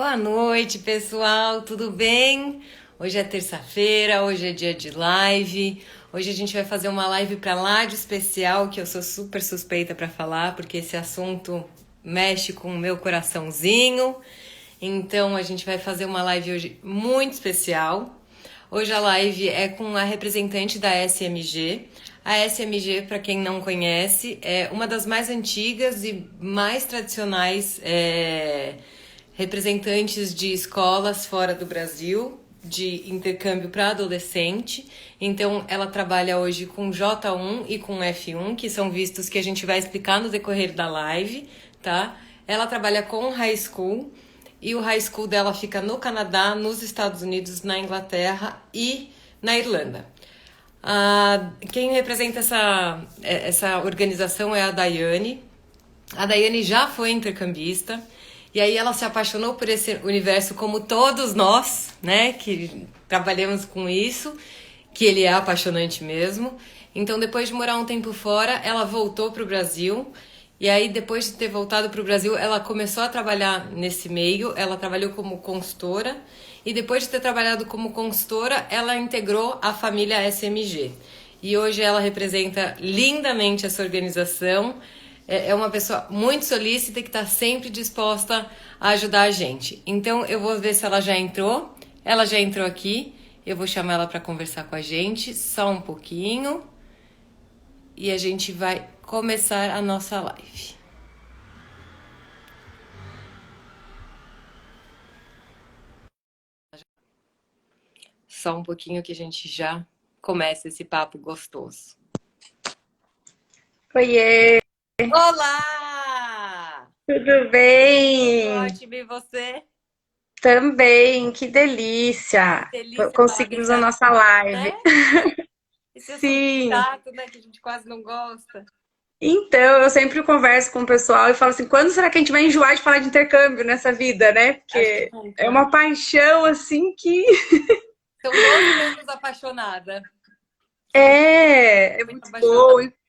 Boa noite, pessoal, tudo bem? Hoje é terça-feira, hoje é dia de live. Hoje a gente vai fazer uma live para lá de especial, que eu sou super suspeita para falar, porque esse assunto mexe com o meu coraçãozinho. Então a gente vai fazer uma live hoje muito especial. Hoje a live é com a representante da SMG. A SMG, para quem não conhece, é uma das mais antigas e mais tradicionais representantes de escolas fora do Brasil, de intercâmbio para adolescente. Então, ela trabalha hoje com J1 e com F1, que são vistos que a gente vai explicar no decorrer da live, tá? Ela trabalha com high school e o high school dela fica no Canadá, nos Estados Unidos, na Inglaterra e na Irlanda. Quem representa essa organização é a Daiane. A Daiane já foi intercambista e aí ela se apaixonou por esse universo como todos nós, né, que trabalhamos com isso, que ele é apaixonante mesmo. Então, depois de morar um tempo fora, ela voltou para o Brasil. E aí, depois de ter voltado para o Brasil, ela começou a trabalhar nesse meio. Ela trabalhou como consultora. E depois de ter trabalhado como consultora, ela integrou a família SMG. E hoje ela representa lindamente essa organização. É uma pessoa muito solícita que está sempre disposta a ajudar a gente. Então, eu vou ver se ela já entrou. Ela já entrou aqui. Eu vou chamar ela para conversar com a gente. Só um pouquinho. E a gente vai começar a nossa live. Só um pouquinho que a gente já começa esse papo gostoso. Oiê, Olá! tudo bem? Ótimo, e você? Também, que delícia! Delícia falar Conseguimos desse a nossa assunto, live. né? Esse assunto Sim, chato, né? Que a gente quase não gosta. então eu sempre converso com o pessoal e falo assim: quando será que a gente vai enjoar de falar de intercâmbio nessa vida, né? Acho que Porque é nunca. uma paixão assim que São 12 anos apaixonada. São é muito muito bom. apaixonada. E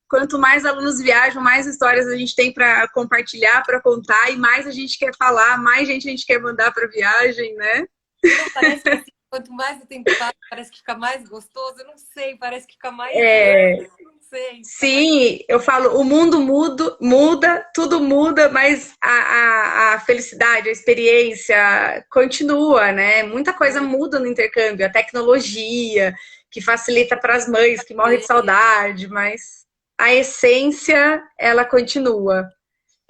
quanto mais alunos viajam, mais histórias a gente tem para compartilhar, para contar, e mais a gente quer falar, mais gente a gente quer mandar para viagem, né? E não parece que assim, quanto mais o tempo passa, parece que fica mais gostoso? Eu não sei, parece que fica mais. Não sei, fica mais. Sim, eu falo, o mundo muda, tudo muda, mas a felicidade, a experiência continua, né? Muita coisa muda no intercâmbio, a tecnologia, que facilita para as mães que morrem de saudade, mas a essência, ela continua.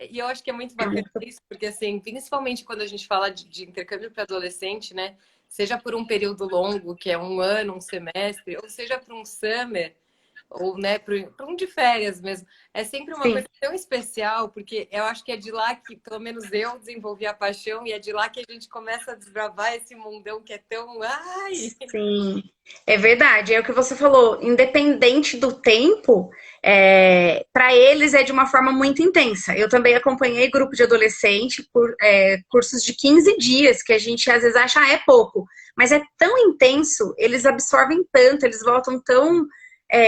E eu acho que é muito bacana isso, porque assim, principalmente quando a gente fala de intercâmbio para adolescente, né? Seja por um período longo, que é um ano, um semestre, ou seja por um summer, ou né, para um de férias mesmo. É sempre uma Sim. coisa tão especial, porque eu acho que é de lá que, pelo menos eu, desenvolvi a paixão, e é de lá que a gente começa a desbravar esse mundão que é tão. Ai! Sim, é verdade. É o que você falou, independente do tempo, para eles é de uma forma muito intensa. Eu também acompanhei grupo de adolescente por cursos de 15 dias, que a gente às vezes acha é pouco, mas é tão intenso, eles absorvem tanto, eles voltam tão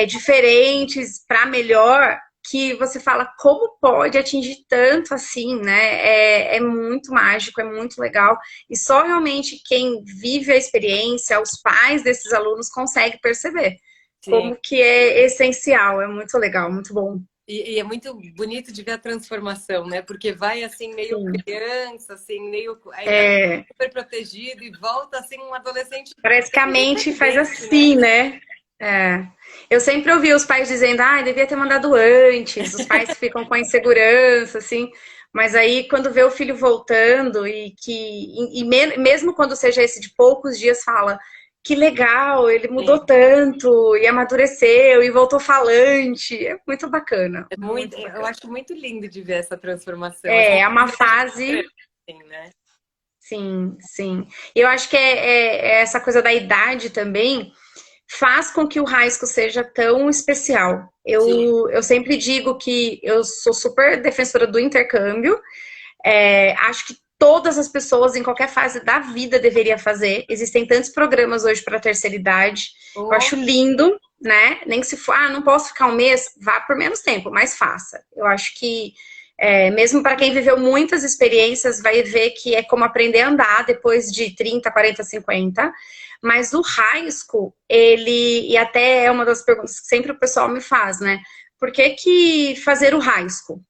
diferentes para melhor, que você fala como pode atingir tanto assim, né? É muito mágico, é muito legal. E só realmente quem vive a experiência, os pais desses alunos, consegue perceber Sim. como que é essencial. É muito legal, muito bom. E é muito bonito de ver a transformação, né? Porque vai assim, meio Sim. criança, assim, meio ainda super protegido, e volta assim um adolescente Parece que a mente faz independente, né? assim, né? É. Eu sempre ouvi os pais dizendo, ah, devia ter mandado antes, os pais ficam com a insegurança, assim, mas aí quando vê o filho voltando mesmo quando seja esse de poucos dias, fala, que legal, ele mudou Sim. tanto, e amadureceu, e voltou falante, é muito bacana, É muito, muito eu bacana. acho muito lindo de ver essa transformação. Assim, É uma desejo fase. assim, né? Sim, sim. E eu acho que é essa coisa da idade também faz com que o high school seja tão especial. Sim. Eu sempre digo que eu sou super defensora do intercâmbio. Acho que todas as pessoas em qualquer fase da vida deveria fazer. Existem tantos programas hoje para a terceira idade. Eu Oh, acho lindo, né? Nem que se for, não posso ficar um mês, vá por menos tempo, mas faça. Eu acho que Mesmo para quem viveu muitas experiências, vai ver que é como aprender a andar depois de 30, 40, 50. Mas o high school, e até é uma das perguntas que sempre o pessoal me faz, né? Por que que fazer o high school?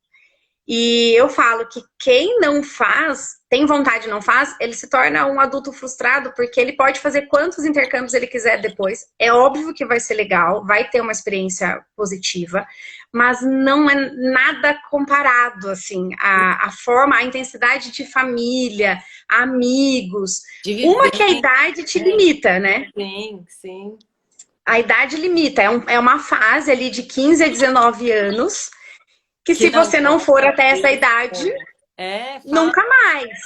E eu falo que quem não faz, tem vontade e não faz, ele se torna um adulto frustrado, porque ele pode fazer quantos intercâmbios ele quiser depois. É óbvio que vai ser legal, vai ter uma experiência positiva, mas não é nada comparado, assim, a forma, a intensidade de família, amigos. De Uma que a viver, idade te né? limita, né? Sim, sim. A idade limita, é uma fase ali de 15 a 19 anos, que Que se não você não volta for até essa mesmo. idade, Fato, nunca mais.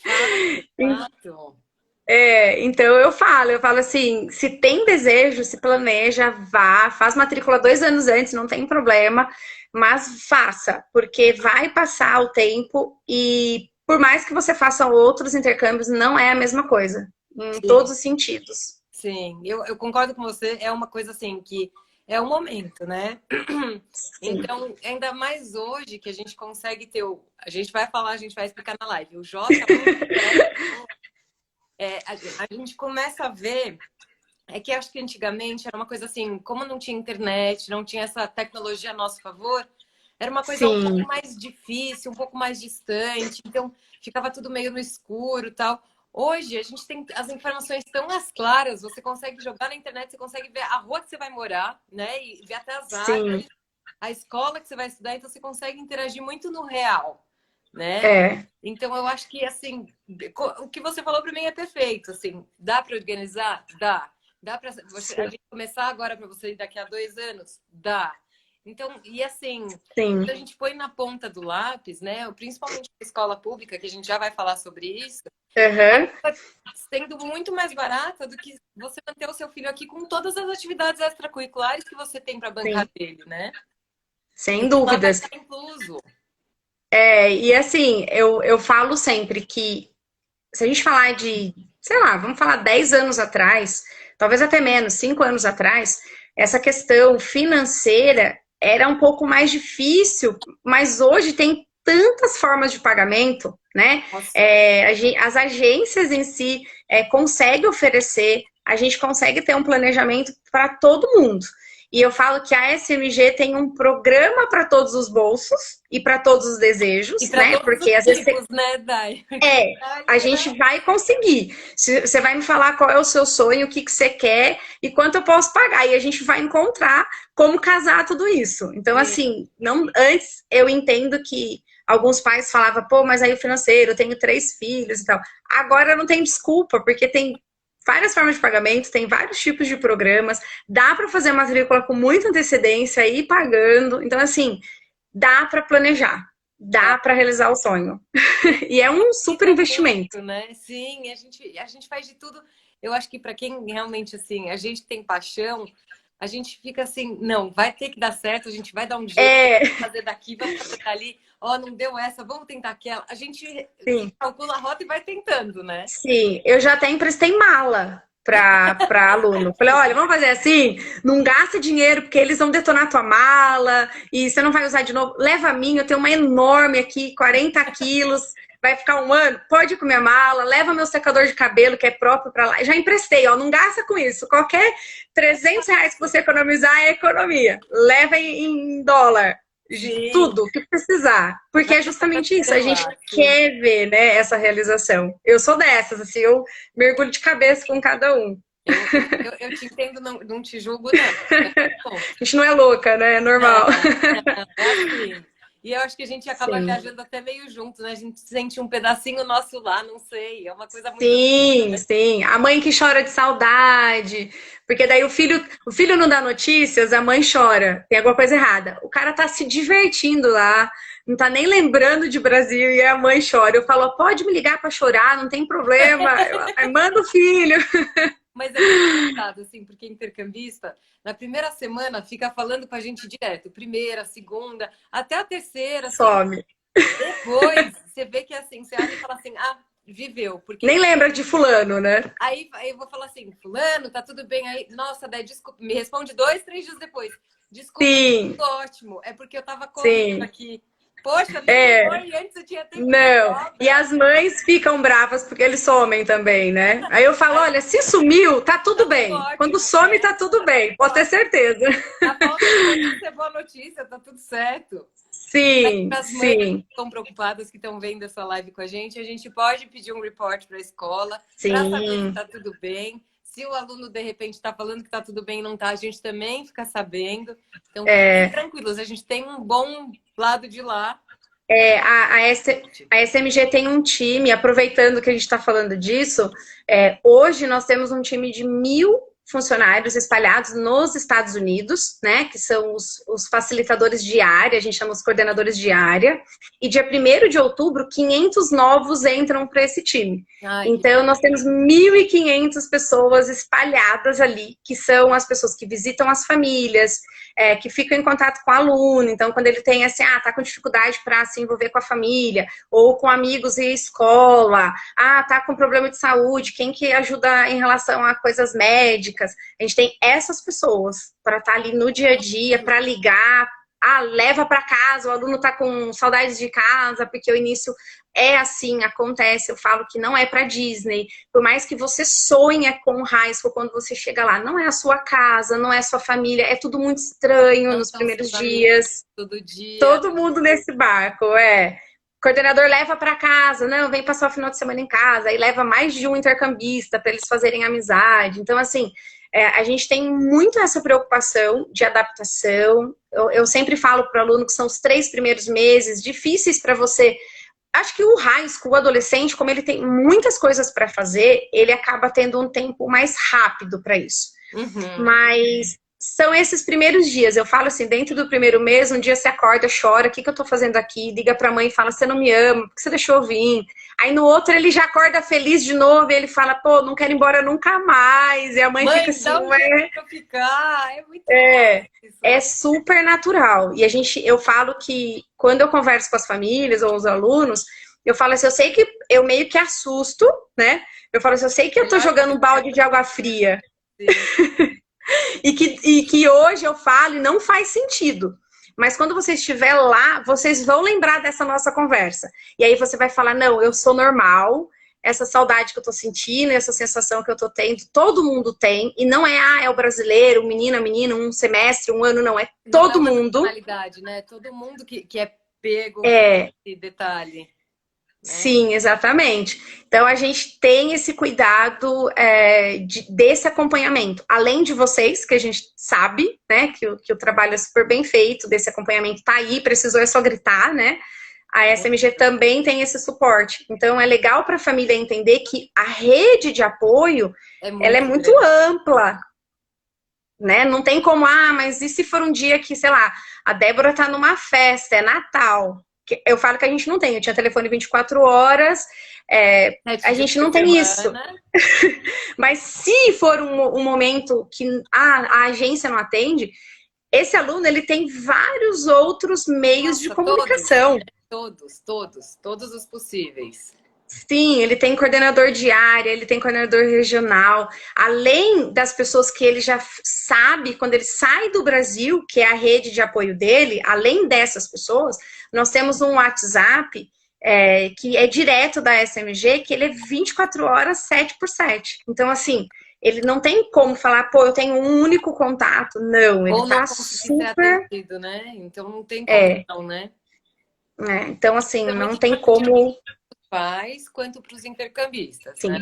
fato, fato. Então eu falo assim, se tem desejo, se planeja, vá, faz matrícula 2 anos antes, não tem problema, mas faça, porque vai passar o tempo e por mais que você faça outros intercâmbios, não é a mesma coisa, em todos Sim, os sentidos. sim. Eu concordo com você, é uma coisa assim que é o momento, né? Sim, Então, ainda mais hoje que a gente consegue ter o. A gente vai falar, a gente vai explicar na live. O J1 a gente começa a ver. É que acho que antigamente era uma coisa assim, como não tinha internet, não tinha essa tecnologia a nosso favor, era uma coisa um pouco sim, mais difícil, um pouco mais distante, então ficava tudo meio no escuro e tal. Hoje a gente tem as informações tão às claras, você consegue jogar na internet, você consegue ver a rua que você vai morar, né? E ver até as sim, árvores, a escola que você vai estudar, então você consegue interagir muito no real, né? é, Então eu acho que assim, o que você falou para mim é perfeito, assim, dá para organizar? Dá. Dá para a sim, gente começar agora para você ir daqui a 2 anos? Dá. Então, e assim, sim. quando a gente põe na ponta do lápis, né? Principalmente na escola pública, que a gente já vai falar sobre isso, Aham, sendo muito mais barata do que você manter o seu filho aqui com todas as atividades extracurriculares que você tem para bancar sim, dele, né? sem Então lá vai dúvidas. estar incluso. E assim, eu falo sempre que se a gente falar de, sei lá, vamos falar 10 anos atrás, talvez até menos, 5 anos atrás, essa questão financeira era um pouco mais difícil, mas hoje tem tantas formas de pagamento, né? Nossa, As agências em si conseguem oferecer, a gente consegue ter um planejamento para todo mundo. E eu falo que a SMG tem um programa para todos os bolsos e para todos os e desejos, para né? todos Porque os às vezes tipos, né, Dai? é, a Olha, gente vai conseguir. Você vai me falar qual é o seu sonho, o que que você quer e quanto eu posso pagar. E a gente vai encontrar como casar tudo isso. Então, sim, assim, não, antes eu entendo que alguns pais falavam, pô, mas aí o financeiro, eu tenho 3 filhos e tal. Agora não tem desculpa, porque tem várias formas de pagamento, tem vários tipos de programas, dá para fazer matrícula com muita antecedência e ir pagando. Então, assim, dá para planejar, dá. dá para realizar o sonho. E E é um super facilita investimento. muito, né? Sim, a gente faz de tudo. Eu acho que para quem realmente assim, a gente tem paixão, a gente fica assim, não, vai ter que dar certo, a gente vai dar um jeito, É, vamos fazer daqui, vamos fazer dali. Ó, não deu essa, vamos tentar aquela. A gente sim, calcula a rota e vai tentando, né? sim. Eu já até emprestei mala para aluno. Falei, olha, vamos fazer assim, não gasta dinheiro porque eles vão detonar tua mala e você não vai usar de novo. Leva a minha, eu tenho uma enorme aqui, 40 quilos, vai ficar um ano, pode ir com minha mala, leva meu secador de cabelo que é próprio para lá. Já emprestei, ó, não gasta com isso. Qualquer R$ 300 que você economizar é economia. Leva em dólar. Sim, Tudo que precisar. Porque vai é passar justamente isso, a gente lá, sim. quer ver, né, essa realização. Eu sou dessas, assim, eu mergulho de cabeça com cada um. Eu te entendo, não, não te julgo, não. É ponto. A gente não é louca, né? É normal. Não, não, é assim. E eu acho que a gente acaba Sim. viajando até meio junto, né? A gente sente um pedacinho nosso lá, não sei. É uma coisa muito. Sim, sim. A mãe que chora de saudade, porque daí o filho não dá notícias, a mãe chora. Tem alguma coisa errada. O cara tá se divertindo lá, não tá nem lembrando de Brasil e a mãe chora. Eu falo, pode me ligar para chorar, não tem problema. Manda o filho. Mas é muito engraçado, assim, porque intercambista, na primeira semana, fica falando com a gente direto. Primeira, segunda, até a terceira, assim. Some. Depois, você vê que, assim, você olha e fala assim, ah, viveu. Nem Porque lembra de fulano, né? aí eu vou falar assim, fulano, tá tudo bem aí? Nossa, daí, desculpa, me responde 2, 3 dias depois. Desculpa, Sim, tudo ótimo. É porque eu tava correndo sim. aqui. Poxa, nem É, lembrou e antes eu tinha tempo de não. E sobra. as mães ficam bravas porque eles somem também, né? Aí eu falo, Aí olha, se sumiu, tá tá tudo tudo bem. Quando ótimo. some, tá tudo bem, pode ter certeza. A falta de notícia é boa notícia, tá tudo certo. Sim, Para as mães que sim, estão preocupadas, que estão vendo essa live com a gente pode pedir um report para a escola para saber se sim. está tudo bem. Se o aluno, de repente, está falando que está tudo bem e não está, a gente também fica sabendo. Então, fiquem É, tranquilos, a gente tem um bom lado de lá. a SMG tem um time, aproveitando que a gente está falando disso, hoje nós temos um time de 1.000 funcionários espalhados nos Estados Unidos, né? Que são os facilitadores de área, a gente chama os coordenadores de área. E dia 1º de outubro, 500 novos entram para esse time. Ai, que Então, nós temos 1.500 pessoas espalhadas ali, que são as pessoas que visitam as famílias, que ficam em contato com o aluno. Então, quando ele tem assim, tá com dificuldade para se envolver com a família, ou com amigos e escola, tá com problema de saúde, quem que ajuda em relação a coisas médicas? A gente tem essas pessoas para estar ali no dia a dia, para ligar. Leva para casa, o aluno está com saudades de casa, porque o início é assim, acontece. Eu falo que não é para Disney. Por mais que você sonhe com o high school, quando você chega lá, não é a sua casa, não é a sua família, é tudo muito estranho não nos são primeiros seus amigos dias. todo dia. Todo mundo nesse barco, O coordenador leva para casa, não, vem passar o final de semana em casa, aí leva mais de um intercambista para eles fazerem amizade. Então, assim, a gente tem muito essa preocupação de adaptação. Eu sempre falo para o aluno que são os 3 primeiros meses difíceis para você. Acho que o high school, o adolescente, como ele tem muitas coisas para fazer, ele acaba tendo um tempo mais rápido para isso. Uhum. Mas são esses primeiros dias. Eu falo assim, dentro do primeiro mês, um dia você acorda, chora, o que eu tô fazendo aqui? Liga pra mãe e fala, você não me ama, por que você deixou eu vir? Aí no outro ele já acorda feliz de novo e ele fala, pô, não quero ir embora nunca mais. E a mãe fica Mãe, assim, dá um jeito para ficar. É muito bom isso. é super natural. E eu falo que quando eu converso com as famílias ou os alunos, eu falo assim, eu sei que eu meio que assusto, né? Eu falo assim, eu sei que eu tô Melhor jogando um balde de água fria. E que hoje eu falo e não faz sentido. Mas quando você estiver lá, vocês vão lembrar dessa nossa conversa. E aí você vai falar, não, eu sou normal, essa saudade que eu tô sentindo, essa sensação que eu tô tendo, todo mundo tem. E não é o brasileiro, o menino, a menina, um semestre, um ano, não. É Não é todo uma mundo. nacionalidade, né? Todo mundo que é pego por É, esse detalhe, né? sim, exatamente. Então a gente tem esse cuidado desse acompanhamento. Além de vocês, que a gente sabe, né, que o trabalho é super bem feito, desse acompanhamento tá aí, precisou é só gritar, né? A SMG também tem esse suporte. Então é legal para a família entender que a rede de apoio É ela é muito muito grande. ampla, né? Não tem como, mas e se for um dia que, sei lá, a Débora tá numa festa, é Natal. Eu falo que a gente não tem, eu tinha telefone 24 horas, Sete a dias gente por não tem isso. semana. Mas se for um momento que a agência não atende, esse aluno ele tem vários outros meios de Nossa, todos, comunicação. todos os possíveis. Sim, ele tem coordenador de área, ele tem coordenador regional, além das pessoas que ele já sabe quando ele sai do Brasil, que é a rede de apoio dele, além dessas pessoas, nós temos um WhatsApp que é direto da SMG, que ele é 24 horas, 7 por 7. Então, assim, ele não tem como falar, pô, eu tenho um único contato. Não, ele Ou não tá conseguir ser super. atendido, né? Então não tem como É, não, né? então, assim, Isso é não muito tem importante como. para os pais quanto para os intercambistas, né?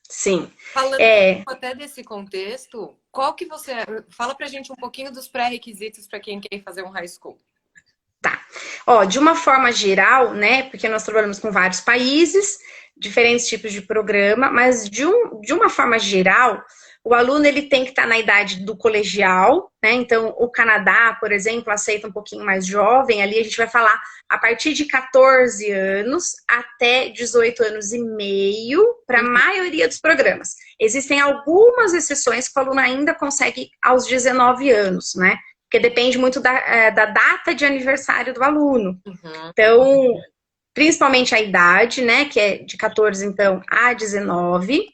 Sim, sim. Falando É, até desse contexto, qual que você fala pra gente um pouquinho dos pré-requisitos para quem quer fazer um high school? Tá. De uma forma geral, né, porque nós trabalhamos com vários países, diferentes tipos de programa, mas de uma forma geral, o aluno ele tem que estar na idade do colegial, né? Então, o Canadá, por exemplo, aceita um pouquinho mais jovem, ali a gente vai falar a partir de 14 anos até 18 anos e meio, para a maioria dos programas. Existem algumas exceções que o aluno ainda consegue aos 19 anos, né? Porque depende muito da data de aniversário do aluno. Uhum. Então, principalmente a idade, né, que é de 14, então, a 19.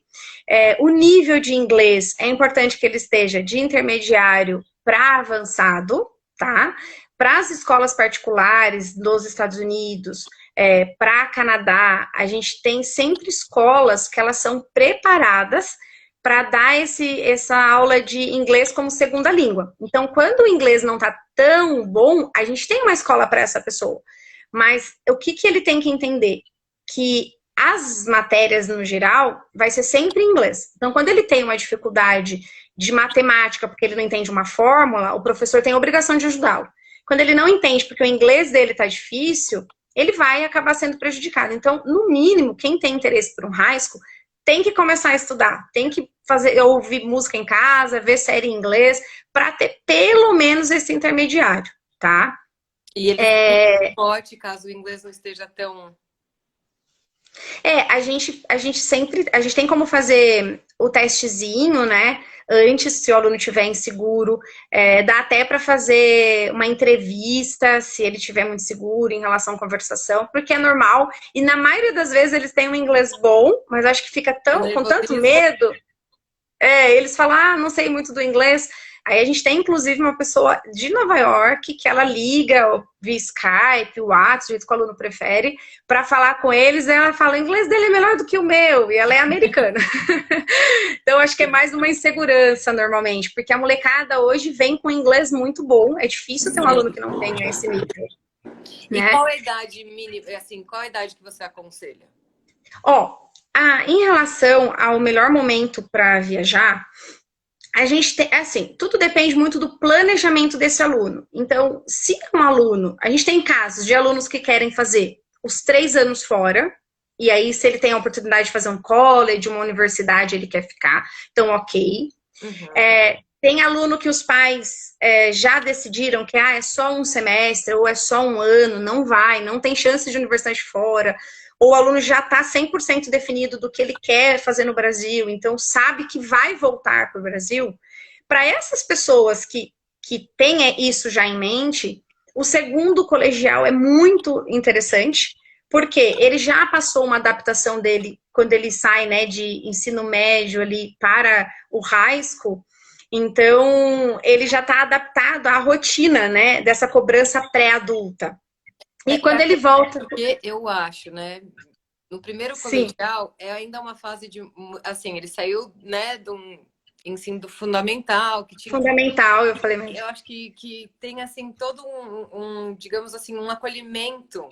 O nível de inglês, é importante que ele esteja de intermediário para avançado, tá? Para as escolas particulares dos Estados Unidos, para Canadá, a gente tem sempre escolas que elas são preparadas para dar essa aula de inglês como segunda língua. Então, quando o inglês não está tão bom, a gente tem uma escola para essa pessoa. Mas o que ele tem que entender? Que as matérias, no geral, vai ser sempre em inglês. Então, quando ele tem uma dificuldade de matemática, porque ele não entende uma fórmula, o professor tem a obrigação de ajudá-lo. Quando ele não entende porque o inglês dele está difícil, ele vai acabar sendo prejudicado. Então, no mínimo, quem tem interesse por um high school tem que começar a estudar, tem que ouvir música em casa, ver série em inglês, para ter pelo menos esse intermediário, tá? E ele pode, caso o inglês não esteja tão... A gente tem como fazer o testezinho, né? Antes, se o aluno tiver inseguro, dá até para fazer uma entrevista, se ele tiver muito seguro em relação à conversação, porque é normal. E na maioria das vezes eles têm um inglês bom, mas acho que fica com tanto medo. Eles falam, não sei muito do inglês. Aí a gente tem, inclusive, uma pessoa de Nova York que ela liga via Skype, WhatsApp, do jeito que o aluno prefere, para falar com eles. E ela fala, o inglês dele é melhor do que o meu, e ela é americana. Então, acho que é mais uma insegurança, normalmente, porque a molecada hoje vem com inglês muito bom. É difícil ter um aluno que não tenha esse nível. E qual a idade mínima, assim, qual a idade que você aconselha? Em relação ao melhor momento para viajar, a gente tem, assim, tudo depende muito do planejamento desse aluno. Então, se um aluno, a gente tem casos de alunos que querem fazer os 3 anos fora, e aí se ele tem a oportunidade de fazer um college, uma universidade, ele quer ficar, então ok. Tem aluno que os pais já decidiram que é só um semestre, ou é só um ano, não vai, não tem chance de universidade fora, ou o aluno já está 100% definido do que ele quer fazer no Brasil, então sabe que vai voltar para o Brasil. Para essas pessoas que têm isso já em mente, o segundo colegial é muito interessante, porque ele já passou uma adaptação dele quando ele sai, né, de ensino médio ali para o high school. Então, ele já está adaptado à rotina, né, dessa cobrança pré-adulta. E quando ele volta... Porque eu acho, né? No primeiro colegial, é ainda uma fase de... Assim, ele saiu, né, de um ensino fundamental. Fundamental, eu falei mesmo. Eu acho que tem, assim, todo digamos assim, um acolhimento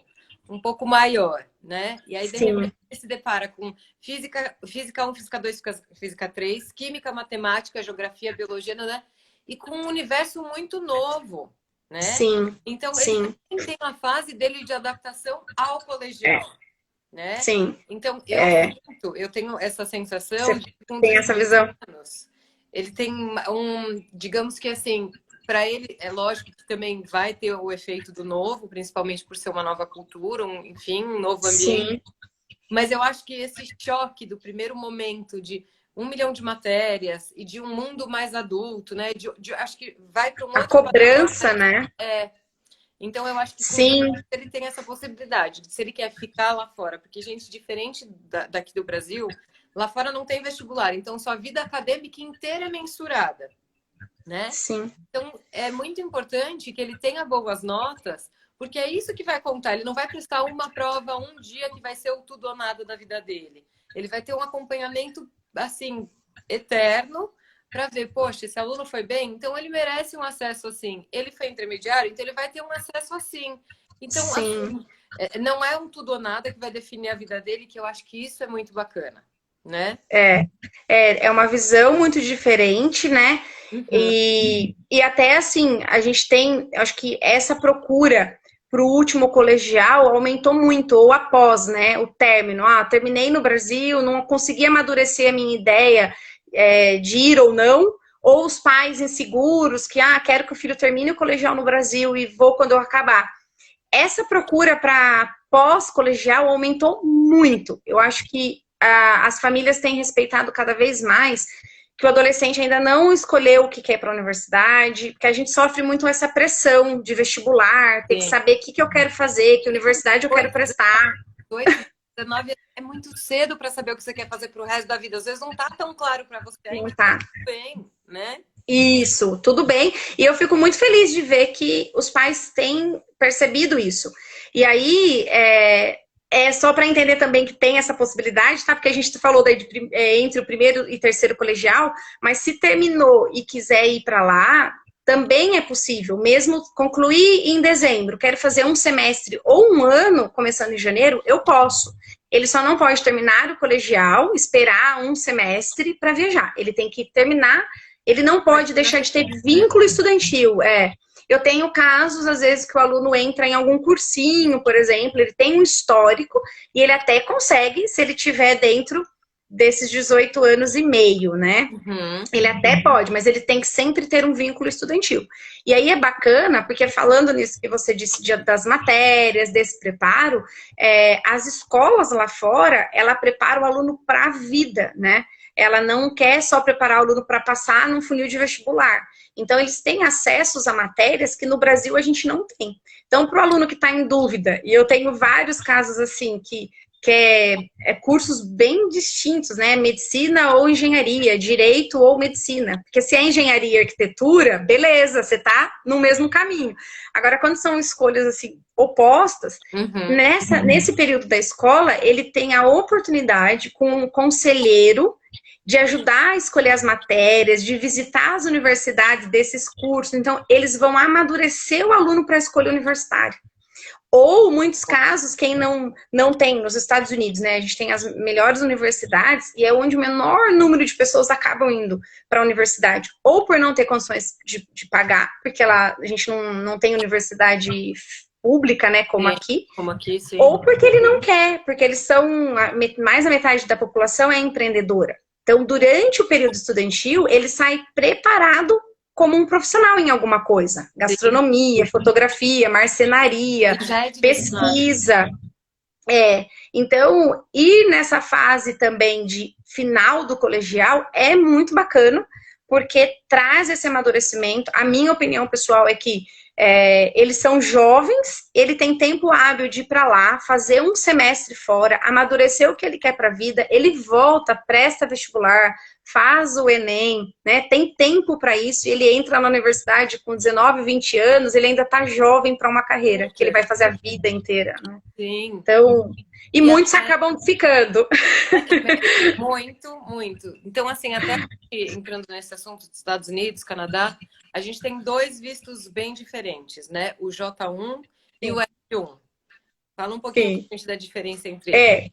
um pouco maior, né? E aí, de repente, ele se depara com física 1, física 2, física 3, química, matemática, geografia, biologia, né? E com um universo muito novo, né? Sim. Então, ele tem uma fase dele de adaptação ao colegial, né? Sim. Então, eu tenho essa sensação Você de com tem essa visão. Ele tem digamos que assim, para ele é lógico que também vai ter o efeito do novo, principalmente por ser uma nova cultura, enfim, um novo ambiente. Sim. Mas eu acho que esse choque do primeiro momento de 1 milhão de matérias e de um mundo mais adulto, né? Acho que vai para um outro cobrança, né? Então eu acho que ele tem essa possibilidade de, se ele quer ficar lá fora, porque gente diferente daqui do Brasil, lá fora não tem vestibular, então sua vida acadêmica inteira é mensurada, né? Sim. Então é muito importante que ele tenha boas notas, porque é isso que vai contar. Ele não vai prestar uma prova um dia que vai ser o tudo ou nada da vida dele. Ele vai ter um acompanhamento, assim, eterno, para ver, poxa, esse aluno foi bem, então ele merece um acesso assim. Ele foi intermediário, então ele vai ter um acesso assim. Então, assim, não é um tudo ou nada que vai definir a vida dele, que eu acho que isso é muito bacana, né? É uma visão muito diferente, né? E até assim, a gente tem, acho que essa procura para o último colegial aumentou muito, ou após, né, o término. Terminei no Brasil, não consegui amadurecer a minha ideia de ir ou não, ou os pais inseguros, que, quero que o filho termine o colegial no Brasil e vou quando eu acabar. Essa procura para pós-colegial aumentou muito. Eu acho que as famílias têm respeitado cada vez mais que o adolescente ainda não escolheu o que quer para a universidade, porque a gente sofre muito essa pressão de vestibular, ter que saber o que eu quero fazer, que universidade eu quero prestar. 19 é muito cedo para saber o que você quer fazer para o resto da vida. Às vezes não tá tão claro para você ainda. Não tá. Bem, né? Isso, tudo bem. E eu fico muito feliz de ver que os pais têm percebido isso. E aí, é só para entender também que tem essa possibilidade, tá? Porque a gente falou daí entre o primeiro e terceiro colegial, mas se terminou e quiser ir para lá, também é possível, mesmo concluir em dezembro, quero fazer um semestre ou um ano, começando em janeiro, eu posso. Ele só não pode terminar o colegial, esperar um semestre para viajar. Ele tem que terminar, ele não pode deixar de ter vínculo estudantil. Eu tenho casos, às vezes, que o aluno entra em algum cursinho, por exemplo, ele tem um histórico e ele até consegue, se ele tiver dentro desses 18 anos e meio, né? Uhum. Ele até pode, mas ele tem que sempre ter um vínculo estudantil. E aí é bacana, porque falando nisso que você disse das matérias, desse preparo, as escolas lá fora, ela prepara o aluno para a vida, né? Ela não quer só preparar o aluno para passar num funil de vestibular. Então, eles têm acessos a matérias que no Brasil a gente não tem. Então, para o aluno que está em dúvida, e eu tenho vários casos assim, que cursos bem distintos, né? Medicina ou engenharia, direito ou medicina. Porque se é engenharia e arquitetura, beleza, você tá no mesmo caminho. Agora, quando são escolhas assim opostas, nesse período da escola, ele tem a oportunidade com um conselheiro de ajudar a escolher as matérias, de visitar as universidades desses cursos. Então, eles vão amadurecer o aluno para a escolha universitária. Ou, muitos casos, quem não tem, nos Estados Unidos, né? A gente tem as melhores universidades e é onde o menor número de pessoas acabam indo para a universidade. Ou por não ter condições de pagar, porque lá a gente não tem universidade pública, né? Como aqui. Como aqui, sim. Ou porque ele não quer, porque eles são, mais da metade da população é empreendedora. Então, durante o período estudantil, ele sai preparado como um profissional em alguma coisa. Gastronomia, fotografia, marcenaria, pesquisa. Então, ir nessa fase também de final do colegial é muito bacana, porque traz esse amadurecimento. A minha opinião pessoal é que eles são jovens, ele tem tempo hábil de ir para lá, fazer um semestre fora, amadurecer o que ele quer para a vida, ele volta, presta vestibular, faz o Enem, né? Tem tempo para isso, e ele entra na universidade com 19, 20 anos, ele ainda está jovem para uma carreira, que ele vai fazer a vida inteira, né? Sim. Então, e muitos acabam ficando. Muito, muito. Então, assim, até entrando nesse assunto dos Estados Unidos, Canadá, a gente tem dois vistos bem diferentes, né? O J1 e o F1. Fala um pouquinho da diferença entre eles.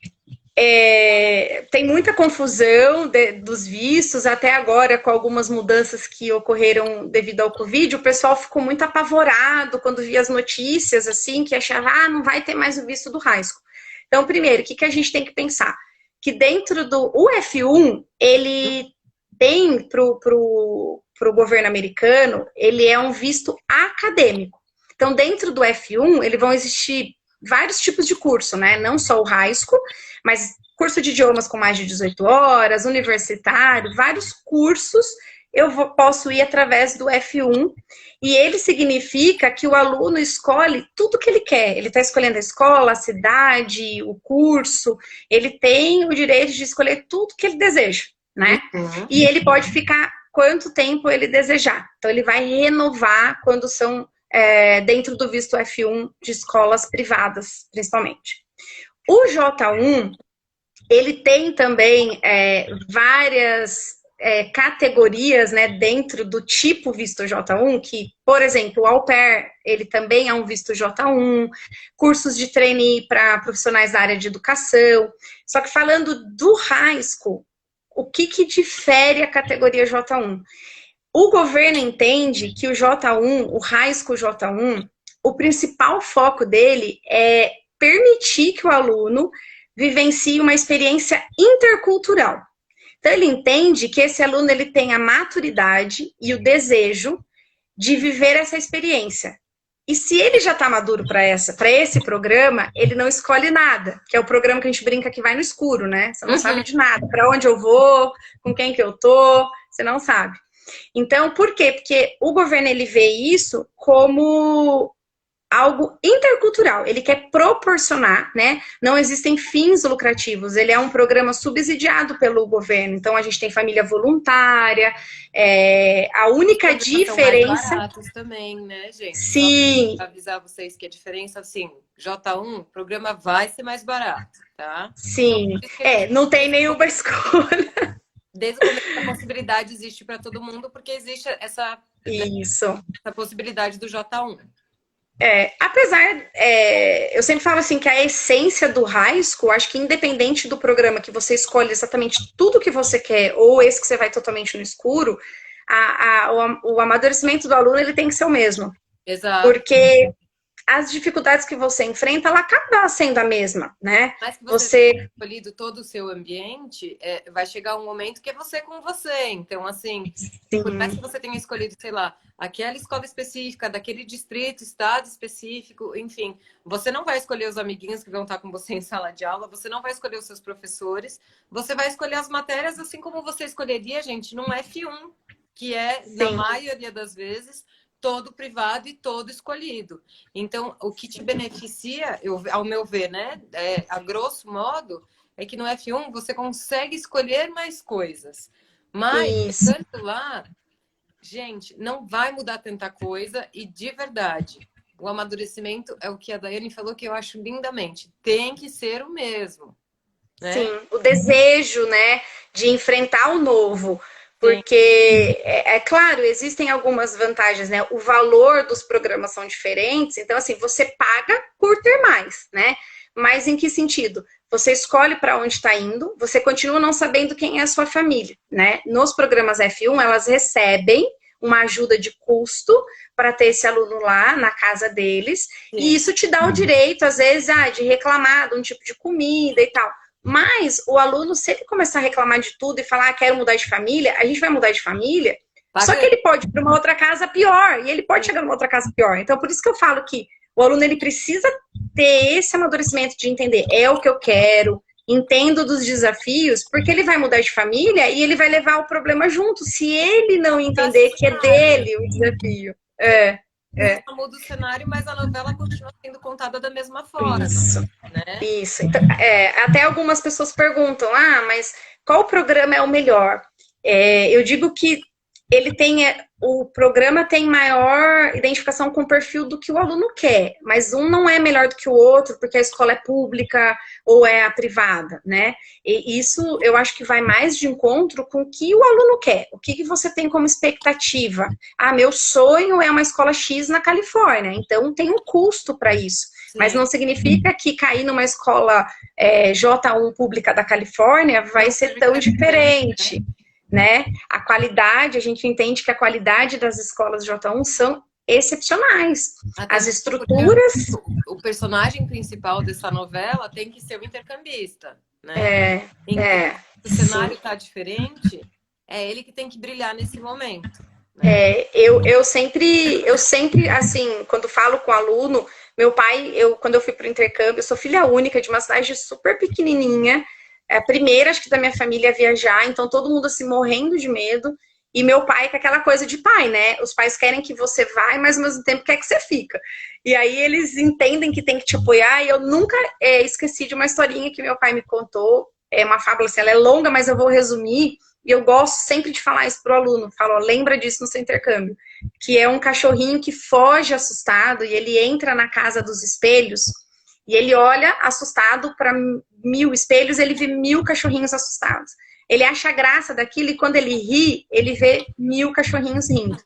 Tem muita confusão dos vistos, até agora com algumas mudanças que ocorreram devido ao Covid, o pessoal ficou muito apavorado quando via as notícias, assim, que achava, não vai ter mais o visto do high school. Então, primeiro, o que a gente tem que pensar? Que dentro do F1, ele tem pro governo americano, ele é um visto acadêmico. Então, dentro do F1, ele vão existir vários tipos de curso, né? Não só o high school, mas curso de idiomas com mais de 18 horas, universitário, vários cursos eu posso ir através do F1, e ele significa que o aluno escolhe tudo que ele quer. Ele está escolhendo a escola, a cidade, o curso, ele tem o direito de escolher tudo que ele deseja, né? E ele pode ficar quanto tempo ele desejar. Então, ele vai renovar quando são dentro do visto F1 de escolas privadas, principalmente. O J1, ele tem também várias categorias, né, dentro do tipo visto J1, que, por exemplo, o au pair, ele também é um visto J1, cursos de trainee para profissionais da área de educação. Só que falando do high school, o que difere a categoria J1? O governo entende que o J1, o high school J1, o principal foco dele é permitir que o aluno vivencie uma experiência intercultural. Então, ele entende que esse aluno ele tem a maturidade e o desejo de viver essa experiência. E se ele já está maduro para esse programa, ele não escolhe nada, que é o programa que a gente brinca que vai no escuro, né? Você não sabe de nada, para onde eu vou, com quem que eu tô, você não sabe. Então, por quê? Porque o governo ele vê isso como algo intercultural. Ele quer proporcionar, né? Não existem fins lucrativos. Ele é um programa subsidiado pelo governo. Então, a gente tem família voluntária. A única São mais diferença... baratos também, né, gente? Só Sim, para avisar vocês que a diferença, assim, J1, o programa vai ser mais barato, tá? Então, sim. por isso que a gente, Não tem nenhuma escolha. desde o começo, a possibilidade existe para todo mundo, porque existe essa, né, Isso. essa possibilidade do J1. Apesar, eu sempre falo assim que a essência do high school, acho que independente do programa que você escolhe exatamente tudo que você quer, ou esse que você vai totalmente no escuro, o amadurecimento do aluno ele tem que ser o mesmo. Exato. Porque as dificuldades que você enfrenta, ela acaba sendo a mesma, né? Mas que você tenha escolhido todo o seu ambiente, vai chegar um momento que é você com você. Então, assim, por mais que você tenha escolhido, sei lá, aquela escola específica, daquele distrito, estado específico, enfim, você não vai escolher os amiguinhos que vão estar com você em sala de aula, você não vai escolher os seus professores, você vai escolher as matérias assim como você escolheria, gente, num F1, que é, na maioria das vezes, todo privado e todo escolhido. Então, o que te beneficia, ao meu ver, né, a grosso modo, é que no F1 você consegue escolher mais coisas. Mas, tanto lá, gente, não vai mudar tanta coisa e, de verdade, o amadurecimento é o que a Daiane falou que eu acho lindamente. Tem que ser o mesmo. Né? Sim, o desejo, né, de enfrentar o novo. Porque, claro, existem algumas vantagens, né? O valor dos programas são diferentes, então, assim, você paga por ter mais, né? Mas em que sentido? Você escolhe para onde está indo, você continua não sabendo quem é a sua família, né? Nos programas F1, elas recebem uma ajuda de custo para ter esse aluno lá na casa deles, e isso te dá o direito, às vezes, de reclamar de um tipo de comida e tal. Mas o aluno, se ele começar a reclamar de tudo e falar, quero mudar de família, a gente vai mudar de família, só que ele pode ir para uma outra casa pior, e ele pode chegar numa outra casa pior. Então, por isso que eu falo que o aluno, ele precisa ter esse amadurecimento de entender, é o que eu quero, entendo dos desafios, porque ele vai mudar de família e ele vai levar o problema junto, se ele não entender que é dele o desafio. Só muda o cenário, mas a novela continua sendo contada da mesma forma. Isso. Né? Isso. Então, até algumas pessoas perguntam, mas qual programa é o melhor? Eu digo que o programa tem maior identificação com o perfil do que o aluno quer, mas um não é melhor do que o outro, porque a escola é pública ou é a privada, né? E isso eu acho que vai mais de encontro com o que o aluno quer. O que você tem como expectativa? Meu sonho é uma escola X na Califórnia, então tem um custo para isso. Sim. Mas não significa que cair numa escola J1 pública da Califórnia vai ser tão diferente. Né? A qualidade, a gente entende que a qualidade das escolas J1 são excepcionais. Até as estruturas... O personagem principal dessa novela tem que ser o intercambista, né? Então, o cenário está diferente, é ele que tem que brilhar nesse momento. Né? Eu sempre, assim, quando falo com o aluno, meu pai, quando eu fui para o intercâmbio, eu sou filha única de uma cidade super pequenininha, a primeira, acho que da minha família a viajar, então todo mundo assim morrendo de medo, e meu pai com aquela coisa de pai, né? Os pais querem que você vá, mas ao mesmo tempo quer que você fica. E aí eles entendem que tem que te apoiar, e eu nunca esqueci de uma historinha que meu pai me contou, é uma fábula assim, ela é longa, mas eu vou resumir, e eu gosto sempre de falar isso pro aluno, falo, lembra disso no seu intercâmbio, que é um cachorrinho que foge assustado, e ele entra na casa dos espelhos, e ele olha assustado para 1000 espelhos, ele vê 1000 cachorrinhos assustados. Ele acha graça daquilo e quando ele ri, ele vê 1000 cachorrinhos rindo.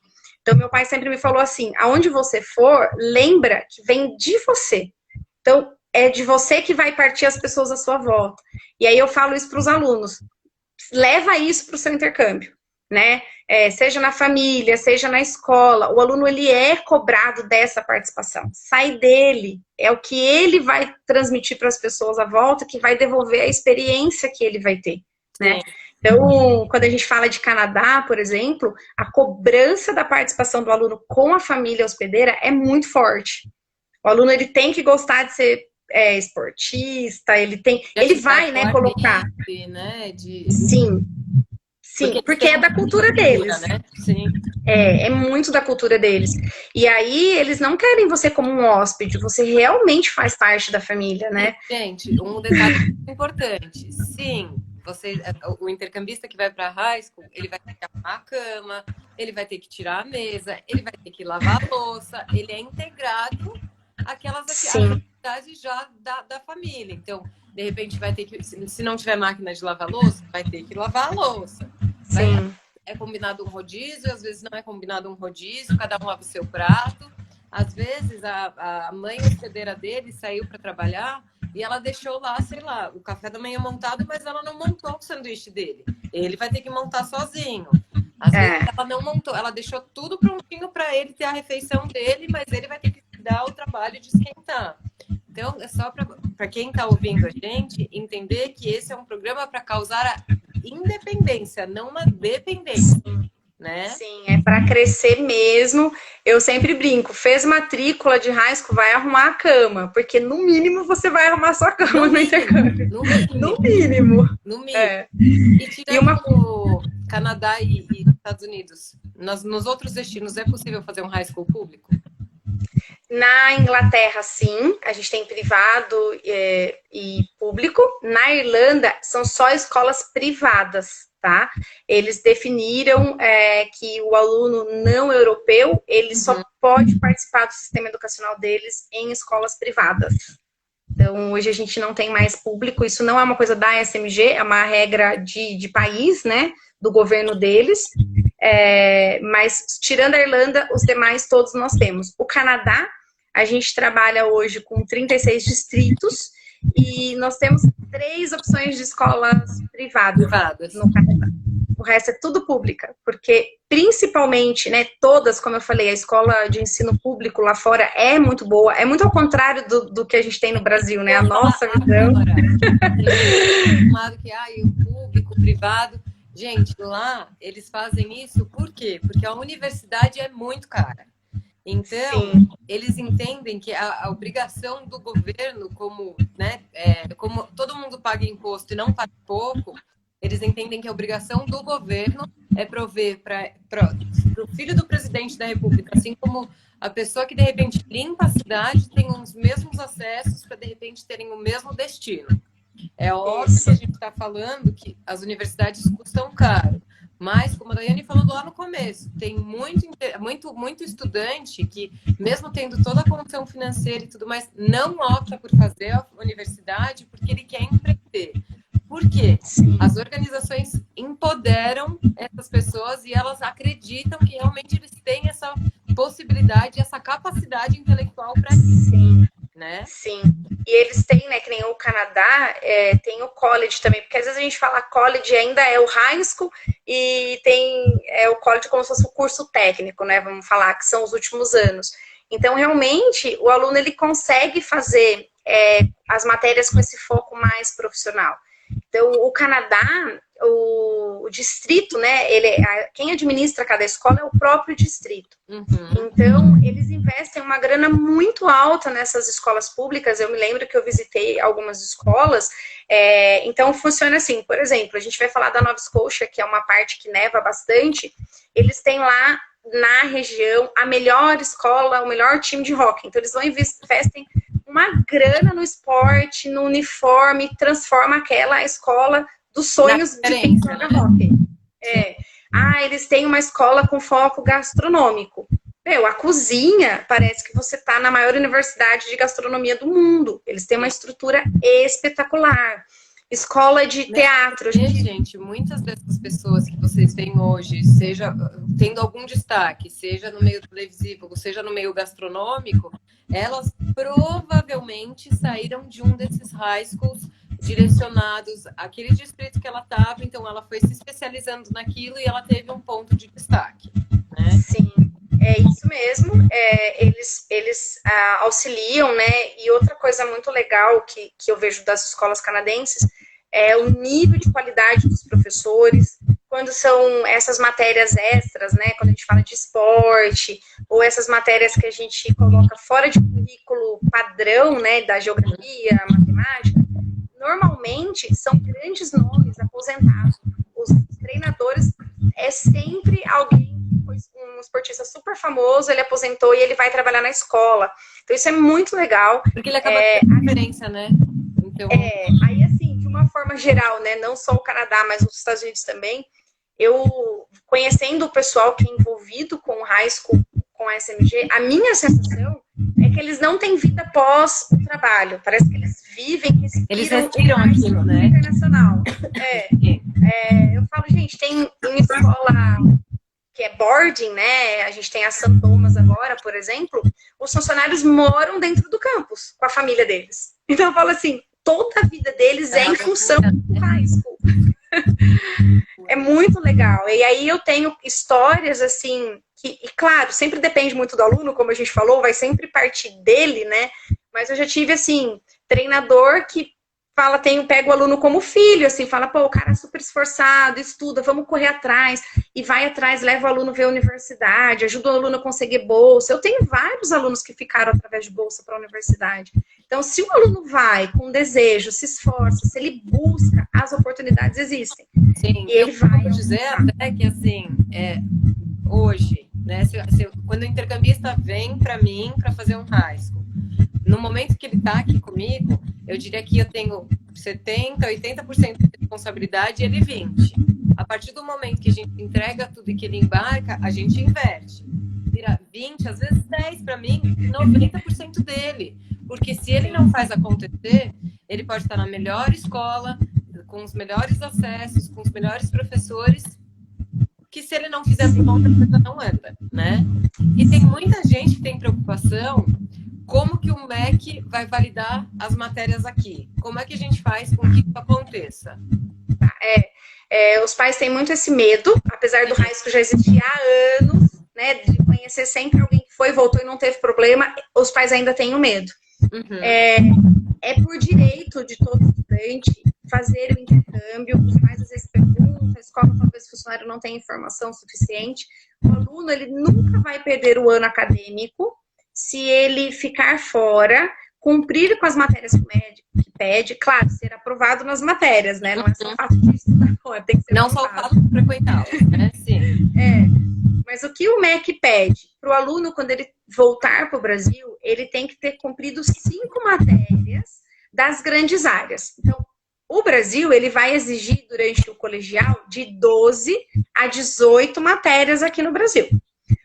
Então, meu pai sempre me falou assim, aonde você for, lembra que vem de você. Então, é de você que vai partir as pessoas à sua volta. E aí eu falo isso para os alunos. Leva isso para o seu intercâmbio, né? Seja na família, seja na escola, o aluno ele é cobrado dessa participação. Sai dele, é o que ele vai transmitir para as pessoas à volta, que vai devolver a experiência que ele vai ter, né? Então, quando a gente fala de Canadá, por exemplo, a cobrança da participação do aluno com a família hospedeira é muito forte. O aluno ele tem que gostar de ser esportista, ele vai, né, colocar. Né? Sim. Sim, porque é da cultura deles. Né? Sim. É muito da cultura deles. E aí, eles não querem você como um hóspede, você realmente faz parte da família, né? Gente, um detalhe importante. Sim, o intercambista que vai para high school, ele vai ter que arrumar a cama, ele vai ter que tirar a mesa, ele vai ter que lavar a louça, ele é integrado àquelas atividades já da família. Então, de repente, vai ter que, se não tiver máquina de lavar louça, vai ter que lavar a louça. Sim. É combinado um rodízio, às vezes não é combinado um rodízio, cada um lava o seu prato. Às vezes a mãe hospedeira dele saiu para trabalhar e ela deixou lá, sei lá, o café da manhã montado, mas ela não montou o sanduíche dele. Ele vai ter que montar sozinho. Às vezes ela não montou, ela deixou tudo prontinho para ele ter a refeição dele, mas ele vai ter que dar o trabalho de esquentar. Então, é só para quem está ouvindo a gente entender que esse é um programa para causar a independência, não uma dependência. Né? Sim, é para crescer mesmo. Eu sempre brinco, fez matrícula de high school, vai arrumar a cama, porque no mínimo você vai arrumar sua cama no intercâmbio. No mínimo. E tirando o Canadá e Estados Unidos, nos outros destinos é possível fazer um high school público? Na Inglaterra, sim, a gente tem privado e público. Na Irlanda, são só escolas privadas. Tá? Eles definiram que o aluno não europeu, ele só pode participar do sistema educacional deles em escolas privadas. Então, hoje a gente não tem mais público, isso não é uma coisa da SMG, é uma regra de país, né, do governo deles, mas tirando a Irlanda, os demais todos nós temos. O Canadá, a gente trabalha hoje com 36 distritos, e nós temos 3 opções de escolas privadas no Canadá. O resto é tudo pública, porque principalmente, né, todas, como eu falei, a escola de ensino público lá fora é muito boa, é muito ao contrário do que a gente tem no Brasil, né, a nossa visão. Que o público, o privado, gente, lá eles fazem isso por quê? Porque a universidade é muito cara. Então, eles entendem que a obrigação do governo, como, né, como todo mundo paga imposto e não paga pouco, eles entendem que a obrigação do governo é prover para o filho do presidente da República, assim como a pessoa que, de repente, limpa a cidade, tem os mesmos acessos para, de repente, terem o mesmo destino. É óbvio que a gente está falando que as universidades custam caro. Mas, como a Daiane falou lá no começo, tem muito estudante que, mesmo tendo toda a condição financeira e tudo mais, não opta por fazer a universidade porque ele quer empreender. Por quê? As organizações empoderam essas pessoas e elas acreditam que realmente eles têm essa possibilidade, essa capacidade intelectual para isso. Né? Sim, e eles têm, né, que nem o Canadá, tem o college também, porque às vezes a gente fala college ainda é o high school e tem o college como se fosse o curso técnico, né, vamos falar, que são os últimos anos. Então, realmente, o aluno, ele consegue fazer as matérias com esse foco mais profissional. Então, o Canadá, o distrito, né, quem administra cada escola é o próprio distrito. Então, eles investem uma grana muito alta nessas escolas públicas. Eu me lembro que eu visitei algumas escolas. Então, funciona assim, por exemplo, a gente vai falar da Nova Scotia, que é uma parte que neva bastante. Eles têm lá, na região, a melhor escola, o melhor time de hóquei. Então, eles vão investem uma grana no esporte, no uniforme, transforma aquela escola dos sonhos de quem joga hóquei. Eles têm uma escola com foco gastronômico. A cozinha, parece que você está na maior universidade de gastronomia do mundo. Eles têm uma estrutura espetacular. Escola de teatro. Gente, muitas dessas pessoas que vocês veem hoje, seja tendo algum destaque, seja no meio televisivo, seja no meio gastronômico, elas provavelmente saíram de um desses high schools direcionados àquele distrito que ela estava, então ela foi se especializando naquilo e ela teve um ponto de destaque. Né? Sim, é isso mesmo. Eles auxiliam, né? E outra coisa muito legal que eu vejo das escolas canadenses é o nível de qualidade dos professores, quando são essas matérias extras, né? Quando a gente fala de esporte, ou essas matérias que a gente coloca fora de currículo padrão, né? Da geografia, matemática, normalmente são grandes nomes aposentados. Os treinadores é sempre alguém, um esportista super famoso, ele aposentou e ele vai trabalhar na escola. Então isso é muito legal. Porque ele acaba tendo diferença, né? Então... aí assim, de uma forma geral, né, não só o Canadá, mas os Estados Unidos também, eu, conhecendo o pessoal que é envolvido com o high school, com a SMG, a minha sensação é que eles não têm vida após o trabalho. Parece que eles vivem, eles respiram aquilo, né? Internacional. Eu falo, gente, tem em escola que é boarding, né? A gente tem a St. Thomas agora, por exemplo, os funcionários moram dentro do campus com a família deles. Então eu falo assim, toda a vida deles é em função do high school. É muito legal. E aí eu tenho histórias assim, e claro, sempre depende muito do aluno, como a gente falou, vai sempre partir dele, né? Mas eu já tive assim, treinador que fala, pega o aluno como filho, assim, fala, pô, o cara é super esforçado, estuda, vamos correr atrás, e vai atrás, leva o aluno a ver a universidade, ajuda o aluno a conseguir bolsa. Eu tenho vários alunos que ficaram através de bolsa para a universidade. Então, se o aluno vai com desejo, se esforça, se ele busca, as oportunidades existem. Sim, e ele vai dizer até que, assim, hoje, né, quando o intercambista vem para mim para fazer um high school, no momento que ele está aqui comigo, eu diria que eu tenho 70%, 80% de responsabilidade e ele 20%. A partir do momento que a gente entrega tudo e que ele embarca, a gente inverte. Vira 20%, às vezes 10% para mim, 90% dele. Porque se ele não faz acontecer, ele pode estar na melhor escola, com os melhores acessos, com os melhores professores, que se ele não fizer por conta, a coisa não anda, né? E tem muita gente que tem preocupação. Como que o MEC vai validar as matérias aqui? Como é que a gente faz com que isso aconteça? Os pais têm muito esse medo, apesar do high school já existir há anos, né, de conhecer sempre alguém que foi, voltou e não teve problema, os pais ainda têm o medo. Uhum. É por direito de todo estudante fazer o intercâmbio, os pais às vezes perguntam, a escola talvez o funcionário não tenha informação suficiente. O aluno, ele nunca vai perder o ano acadêmico se ele ficar fora, cumprir com as matérias que pede, claro, ser aprovado nas matérias, né? Não é só o fato de estudar, tem que ser não só o fato de frequentar, né? Sim. Mas o que o MEC pede para o aluno, quando ele voltar para o Brasil, ele tem que ter cumprido 5 matérias das grandes áreas. Então, o Brasil, ele vai exigir durante o colegial de 12 a 18 matérias aqui no Brasil.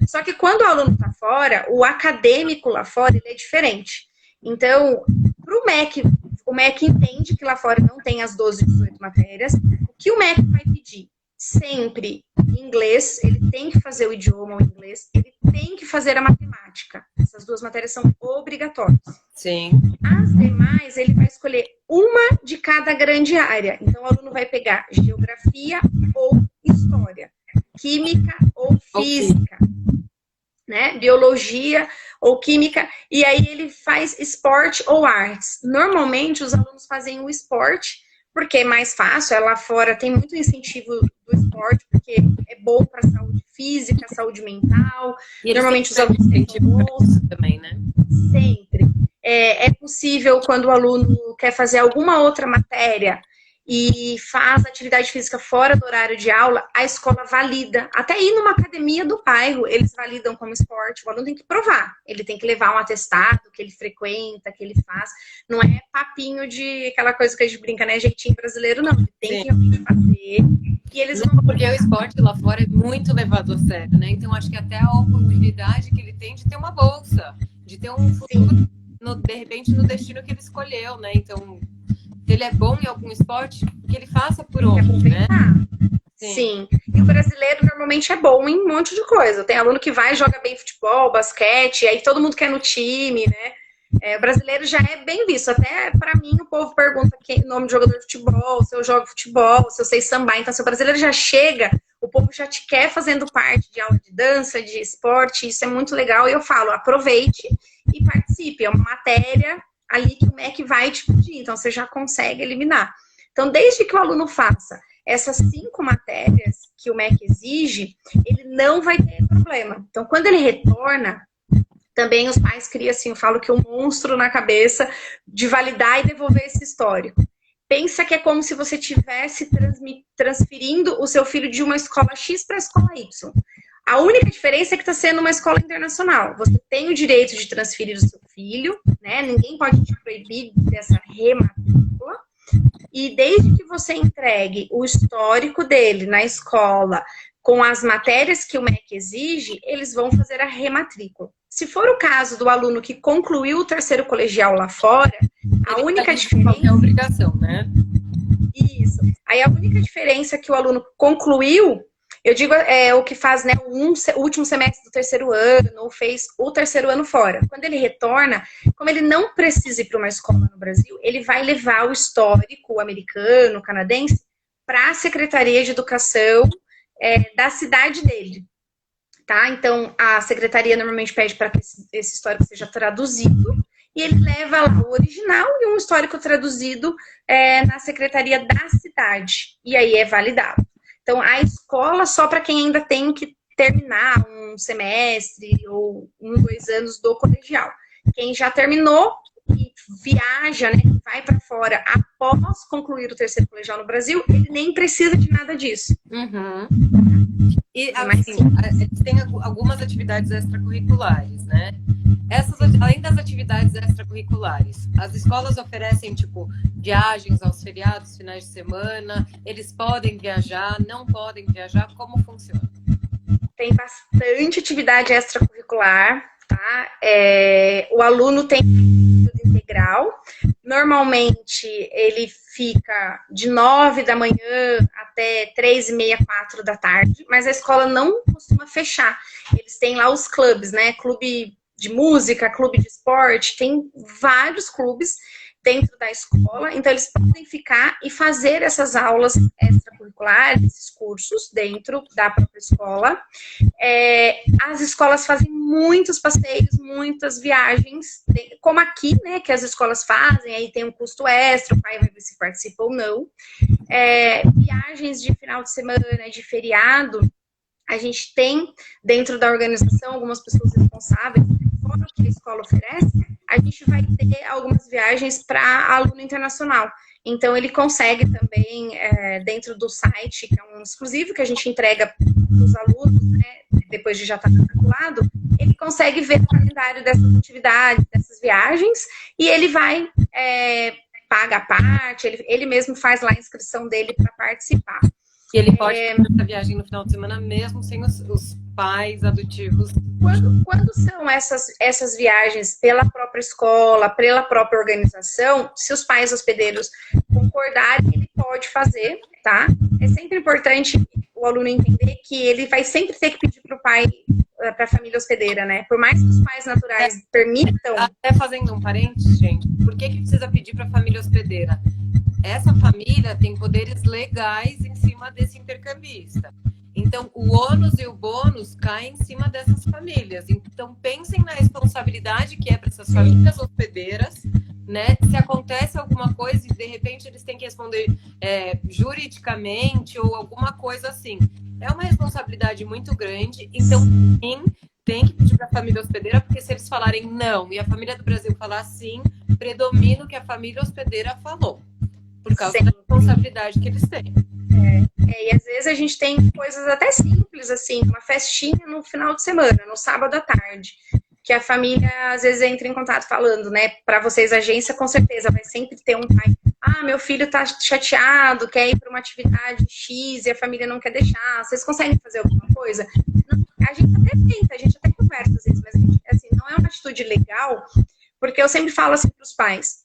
Só que quando o aluno está fora, o acadêmico lá fora, ele é diferente. Então, para o MEC entende que lá fora não tem as 12, 18 matérias. O que o MEC vai pedir? Sempre inglês, ele tem que fazer o idioma, o inglês, ele tem que fazer a matemática. Essas 2 matérias são obrigatórias. Sim. As demais, ele vai escolher uma de cada grande área. Então, o aluno vai pegar geografia ou história, química ou física, né? Biologia ou química, e aí ele faz esporte ou artes. Normalmente, os alunos fazem o esporte, porque é mais fácil, lá fora tem muito incentivo do esporte, porque é bom para a saúde física, saúde mental. E normalmente os alunos têm bolsa também, né? Sempre. É possível, quando o aluno quer fazer alguma outra matéria e faz atividade física fora do horário de aula, a escola valida. Até ir numa academia do bairro, eles validam como esporte. O aluno tem que provar. Ele tem que levar um atestado que ele frequenta, que ele faz. Não é papinho de aquela coisa que a gente brinca, né? Jeitinho brasileiro, não. Ele tem que realmente fazer. E eles vão... Porque o esporte lá fora é muito levado a sério, né? Então, acho que até a oportunidade que ele tem de ter uma bolsa, de ter um futuro, de repente, no destino que ele escolheu, né? Então... se ele é bom em algum esporte, que ele faça por onde, né? Sim. E o brasileiro normalmente é bom em um monte de coisa. Tem aluno que vai, joga bem futebol, basquete, aí todo mundo quer no time, né? O brasileiro já é bem visto. Até pra mim o povo pergunta o nome de jogador de futebol, se eu jogo futebol, se eu sei sambar. Então, se o brasileiro já chega, o povo já te quer fazendo parte de aula de dança, de esporte. Isso é muito legal. E eu falo, aproveite e participe. É uma matéria ali que o MEC vai te pedir, então você já consegue eliminar. Então, desde que o aluno faça essas 5 matérias que o MEC exige, ele não vai ter problema. Então, quando ele retorna, também os pais criam, assim, eu falo que um monstro na cabeça de validar e devolver esse histórico. pensa que é como se você estivesse transferindo o seu filho de uma escola X para a escola Y. A única diferença é que está sendo uma escola internacional. Você tem o direito de transferir o seu filho, né? Ninguém pode te proibir dessa rematrícula. E desde que você entregue o histórico dele na escola com as matérias que o MEC exige, eles vão fazer a rematrícula. Se for o caso do aluno que concluiu o terceiro colegial lá fora, a única diferença... É obrigação, né? Isso. Aí a única diferença que o aluno concluiu, eu digo, é o que faz, né, o último semestre do terceiro ano, ou fez o terceiro ano fora. Quando ele retorna, como ele não precisa ir para uma escola no Brasil, ele vai levar o histórico americano, canadense, para a Secretaria de Educação da cidade dele. Tá? Então, a secretaria normalmente pede para que esse histórico seja traduzido, e ele leva lá o original e um histórico traduzido na secretaria da cidade, e aí é validado. Então, a escola só para quem ainda tem que terminar um semestre ou 2 anos do colegial. Quem já terminou e viaja, né, vai para fora após concluir o terceiro colegial no Brasil, ele nem precisa de nada disso. Uhum. E, assim, eles têm algumas atividades extracurriculares, né? Além das atividades extracurriculares, as escolas oferecem, tipo, viagens aos feriados, finais de semana, eles podem viajar, não podem viajar, como funciona? Tem bastante atividade extracurricular, tá? O aluno tem período integral, normalmente ele fica de 9 da manhã até 3h30, 4 da tarde, mas a escola não costuma fechar. Eles têm lá os clubes, né? Clube de música, clube de esporte, tem vários clubes dentro da escola, então eles podem ficar e fazer essas aulas extracurriculares, esses cursos dentro da própria escola. As escolas fazem muitos passeios, muitas viagens, como aqui, né, que as escolas fazem, aí tem um custo extra, o pai vai ver se participa ou não. Viagens de final de semana, de feriado, a gente tem dentro da organização algumas pessoas responsáveis, fora o que a escola oferece, a gente vai ter algumas viagens para aluno internacional. Então, ele consegue também, dentro do site, que é um exclusivo que a gente entrega para os alunos, né, depois de já estar matriculado, ele consegue ver o calendário dessas atividades, dessas viagens, e ele vai, paga a parte, ele mesmo faz lá a inscrição dele para participar. E ele pode fazer essa viagem no final de semana mesmo sem os pais adotivos? Quando são essas viagens pela própria escola, pela própria organização, se os pais hospedeiros concordarem, ele pode fazer, tá? É sempre importante o aluno entender que ele vai sempre ter que pedir para o pai, para a família hospedeira, né? Por mais que os pais naturais permitam... Até fazendo um parênteses, gente, por que precisa pedir para a família hospedeira? Essa família tem poderes legais em cima desse intercambista. Então, o ônus e o bônus caem em cima dessas famílias. Então, pensem na responsabilidade que é para essas famílias hospedeiras, né? Se acontece alguma coisa e, de repente, eles têm que responder juridicamente ou alguma coisa assim. É uma responsabilidade muito grande. Então, sim, tem que pedir para a família hospedeira, porque se eles falarem não e a família do Brasil falar sim, predomina o que a família hospedeira falou. Por causa da responsabilidade que eles têm. E às vezes a gente tem coisas até simples, assim, uma festinha no final de semana, no sábado à tarde, que a família às vezes entra em contato falando, né, para vocês, a agência com certeza vai sempre ter um pai, meu filho tá chateado, quer ir para uma atividade X e a família não quer deixar, vocês conseguem fazer alguma coisa? Não, a gente até tenta, a gente até conversa às vezes, mas assim, não é uma atitude legal, porque eu sempre falo assim para os pais,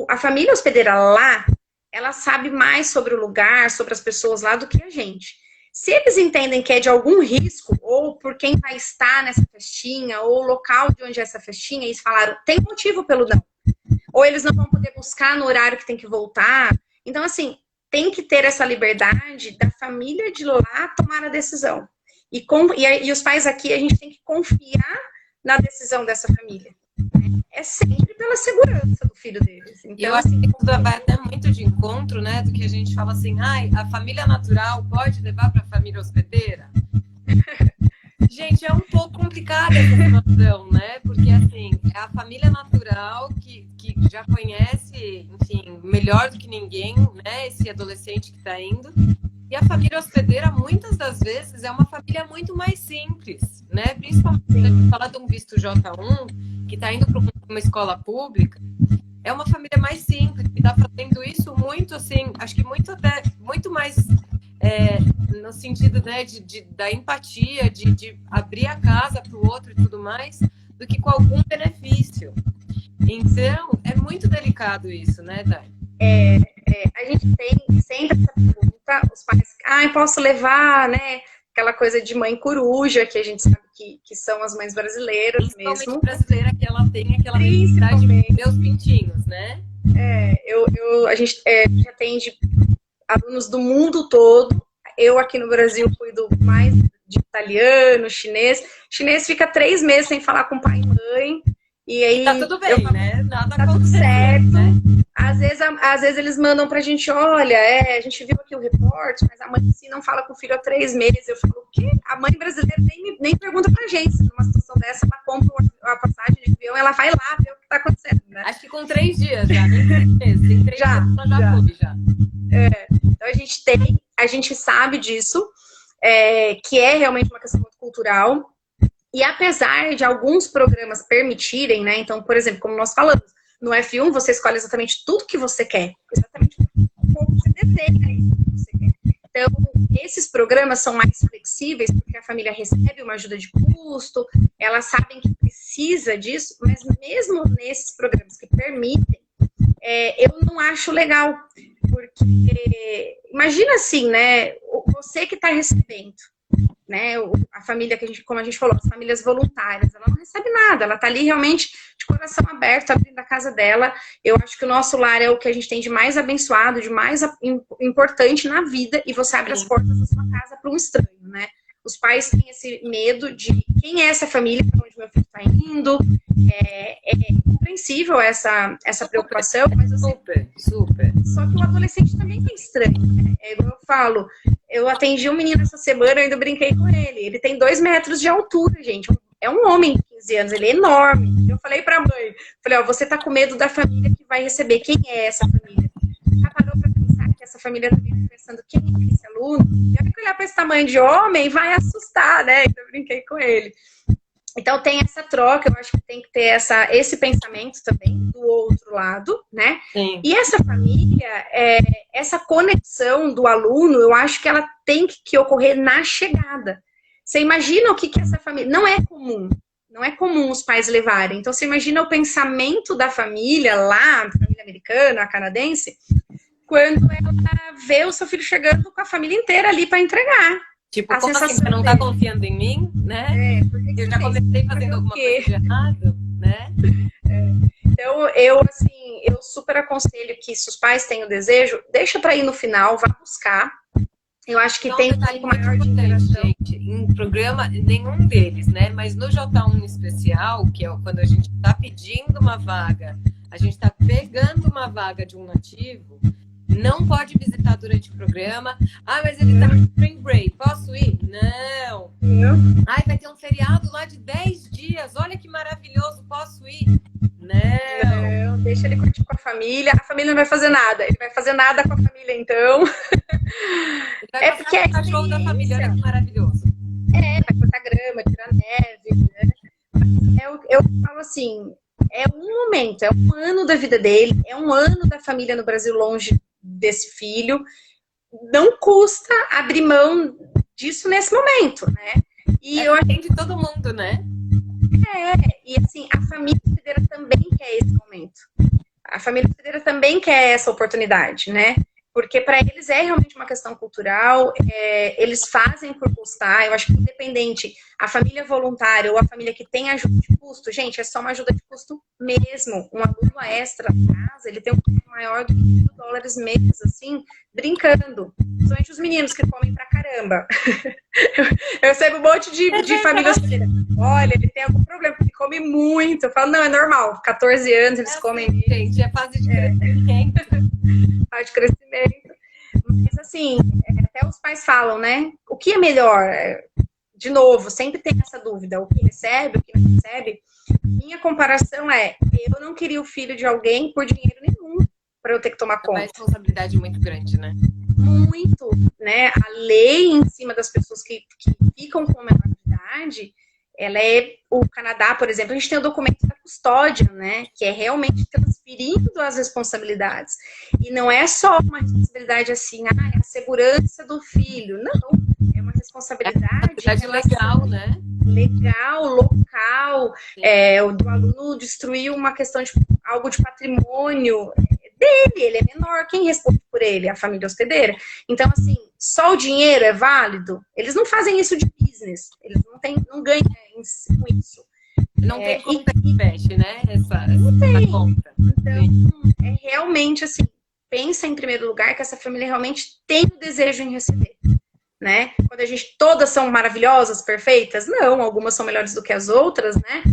a família hospedeira lá, ela sabe mais sobre o lugar, sobre as pessoas lá do que a gente. Se eles entendem que é de algum risco, ou por quem vai estar nessa festinha, ou o local de onde é essa festinha, eles falaram, tem motivo pelo não. Ou eles não vão poder buscar no horário que tem que voltar. Então, assim, tem que ter essa liberdade da família de lá tomar a decisão. E os pais aqui, a gente tem que confiar na decisão dessa família. É sempre pela segurança do filho deles. Então, eu acho que isso vai até muito de encontro, né, do que a gente fala assim, a família natural pode levar para a família hospedeira? Gente, é um pouco complicada essa situação, né? Porque, assim, é a família natural que já conhece, enfim, melhor do que ninguém, né? Esse adolescente que está indo. E a família hospedeira, muitas das vezes, é uma família muito mais simples, né? Principalmente se a gente fala de um visto J1, que está indo para uma escola pública, é uma família mais simples, que está fazendo isso muito, assim, acho que muito mais no sentido, né, da empatia, de abrir a casa para o outro e tudo mais, do que com algum benefício. Então, é muito delicado isso, né, Dani? A gente tem sempre essa pergunta, os pais, posso levar, né? Aquela coisa de mãe coruja, que a gente sabe que são as mães brasileiras principalmente mesmo. Brasileira, que ela tem aquela necessidade de meus pintinhos, né? A gente já atende alunos do mundo todo. Eu aqui no Brasil cuido mais de italiano, chinês. Chinês fica 3 meses sem falar com pai e mãe. E aí tá tudo bem, né? Nada tá tudo certo. Né? Às vezes eles mandam pra gente, olha, a gente viu aqui o reporte, mas a mãe assim não fala com o filho há 3 meses. Eu falo, o quê? A mãe brasileira nem pergunta pra gente. Se numa situação dessa, ela compra a passagem de avião, ela vai lá ver o que tá acontecendo, né? Acho que com 3 dias já, nem 3 meses. Em 3 dias ela já foi, já. Então a gente sabe disso, que é realmente uma questão muito cultural. E apesar de alguns programas permitirem, né? Então, por exemplo, como nós falamos, no F1 você escolhe exatamente tudo que você quer, exatamente como você deseja que você quer. Então, esses programas são mais flexíveis, porque a família recebe uma ajuda de custo, elas sabem que precisa disso, mas mesmo nesses programas que permitem, eu não acho legal, porque imagina assim, né? Você que está recebendo, né? A família como a gente falou, as famílias voluntárias, ela não recebe nada, ela está ali realmente de coração aberto, abrindo a casa dela. Eu acho que o nosso lar é o que a gente tem de mais abençoado, de mais importante na vida, e você abre as portas da sua casa para um estranho, né? Os pais têm esse medo de quem é essa família, para onde meu filho está indo. É compreensível essa preocupação, mas assim, super. Só que o adolescente também é estranho, né? É igual eu falo, eu atendi um menino essa semana, eu ainda brinquei com ele. Ele tem 2 metros de altura, gente. É um homem de 15 anos, ele é enorme. Eu falei pra mãe, você tá com medo da família que vai receber. Quem é essa família? Ela parou pra pensar que essa família também tá pensando, quem é esse aluno? E a hora que olhar pra esse tamanho de homem, vai assustar, né? Então eu brinquei com ele. Então tem essa troca, eu acho que tem que ter esse pensamento também do outro lado, né? Sim. E essa família, essa conexão do aluno, eu acho que ela tem que ocorrer na chegada. Você imagina o que essa família... Não é comum os pais levarem. Então você imagina o pensamento da família lá, a família americana, a canadense, quando ela vê o seu filho chegando com a família inteira ali para entregar. Tipo, como assim, você não tá confiando em mim, né? Eu já comecei fazendo alguma coisa de errado, né? Então, eu super aconselho que se os pais têm o desejo, deixa para ir no final, vá buscar. Eu acho que tem um pouco maior de interação. Gente, em programa, nenhum deles, né? Mas no J1 especial, que é quando a gente tá pedindo uma vaga, a gente tá pegando uma vaga de um nativo, não pode visitar durante o programa. Mas ele tá no Spring Break, posso ir? Não. Vai ter um feriado lá de 10 dias, olha que maravilhoso, posso ir? Não. Deixa ele curtir com a família não vai fazer nada, ele vai fazer nada com a família, então. Porque é o cachorro da família, olha que maravilhoso. Vai cortar grama, tirar neve, né? Eu falo assim, é um momento, é um ano da vida dele, é um ano da família no Brasil longe desse filho, não custa abrir mão disso nesse momento, né? E eu atendo todo mundo, né? E assim, a família hospedeira também quer esse momento. A família hospedeira também quer essa oportunidade, né? Porque para eles é realmente uma questão cultural, eles fazem por gostar. Eu acho que independente, a família voluntária ou a família que tem ajuda de custo, gente, é só uma ajuda de custo mesmo. Um aluno extra na casa, ele tem um custo maior do que $1.000 mês, assim, brincando. Principalmente os meninos que comem pra caramba. Eu recebo um monte de famílias. Olha, ele tem algum problema, porque ele come muito. Eu falo, não, é normal. 14 anos, eles comem. Gente, é fase de crescimento. Fase de crescimento. Mas assim, até os pais falam, né? O que é melhor? de novo, sempre tem essa dúvida, o que recebe, o que não recebe. Minha comparação é, eu não queria o filho de alguém por dinheiro nenhum para eu ter que tomar É uma conta. responsabilidade muito grande, né? Muito, né? A lei em cima das pessoas que ficam com menor de idade, ela é, o Canadá, por exemplo, a gente tem o documento da custódia, né? Que é realmente transferindo as responsabilidades. E não é só uma responsabilidade assim, é a segurança do filho. Não, é uma responsabilidade legal, né? Legal, local, do aluno destruir uma questão de algo de patrimônio dele, ele é menor, quem responde por ele? A família hospedeira. Então, assim, só o dinheiro é válido? Eles não fazem isso de business, eles não ganham com isso. Não tem conta que feche, né? Essa conta. Então, é realmente assim, pensa em primeiro lugar que essa família realmente tem o desejo em receber. Né? Quando a gente, todas são maravilhosas, perfeitas? Não, algumas são melhores do que as outras, né?